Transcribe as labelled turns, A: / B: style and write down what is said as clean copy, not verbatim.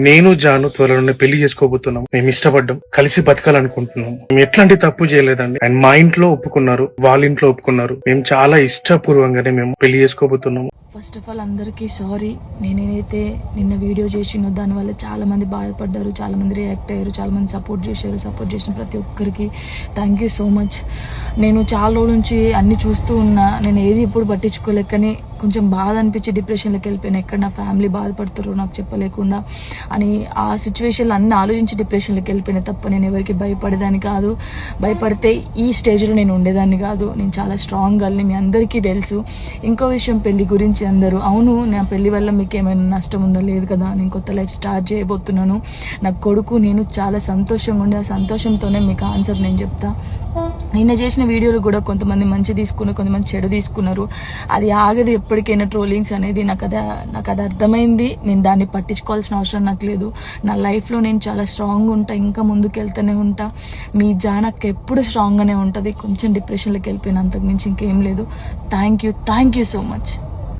A: నేను జాను త్వరలోనే పెళ్లి చేసుకోబోతున్నాం. మేము ఇష్టపడ్డాం, కలిసి బతకాలనుకుంటున్నాం. మేము ఎట్లాంటి తప్పు చేయలేదండి. అండ్ మా ఇంట్లో ఒప్పుకున్నారు, వాళ్ళ ఇంట్లో ఒప్పుకున్నారు. మేము చాలా ఇష్టపూర్వంగానే మేము పెళ్లి చేసుకోబోతున్నాము.
B: ఫస్ట్ ఆఫ్ ఆల్ అందరికీ సారీ. నేనైతే నిన్న వీడియో చేసినో దానివల్ల చాలా మంది బాధపడ్డారు, చాలా మంది రియాక్ట్ అయ్యారు, చాలా మంది సపోర్ట్ చేశారు. సపోర్ట్ చేసిన ప్రతి ఒక్కరికి థ్యాంక్ యూ సో మచ్. నేను చాలా రోజుల నుంచి అన్ని చూస్తూ ఉన్నా, నేను ఏది ఇప్పుడు పట్టించుకోలేక కానీ కొంచెం బాధ అనిపించి డిప్రెషన్లోకి వెళ్ళిపోయాను. ఎక్కడ నా ఫ్యామిలీ బాధపడుతారో నాకు చెప్పలేకుండా అని ఆ సిచ్యువేషన్లు అన్నీ ఆలోచించి డిప్రెషన్లోకి వెళ్ళిపోయినా తప్ప నేను ఎవరికి భయపడేదాన్ని కాదు. భయపడితే ఈ స్టేజ్లో నేను ఉండేదాన్ని కాదు. నేను చాలా స్ట్రాంగ్ గర్ల్ని, మీ అందరికీ తెలుసు. ఇంకో విషయం, పెళ్లి గురించి అందరూ అవును నా పెళ్లి వల్ల మీకు ఏమైనా నష్టం ఉందా? లేదు కదా. నేను కొత్త లైఫ్ స్టార్ట్ చేయబోతున్నాను. నా కొడుకు నేను చాలా సంతోషంగా ఉండే, ఆ సంతోషంతోనే మీకు ఆన్సర్ నేను చెప్తా. నిన్న చేసిన వీడియోలు కూడా కొంతమంది మంచి తీసుకున్నారు, కొంతమంది చెడు తీసుకున్నారు. అది ఆగదు ఎప్పటికైనా ట్రోలింగ్స్ అనేది. నాకు అది అర్థమైంది. నేను దాన్ని పట్టించుకోవాల్సిన అవసరం నాకు లేదు. నా లైఫ్లో నేను చాలా స్ట్రాంగ్ ఉంటా, ఇంకా ముందుకు వెళ్తూనే ఉంటా. మీ జానక్ ఎప్పుడు స్ట్రాంగ్గానే ఉంటుంది. కొంచెం డిప్రెషన్లోకి వెళ్ళిపోయిన, అంతకుమించి ఇంకేం లేదు. Thank you so much.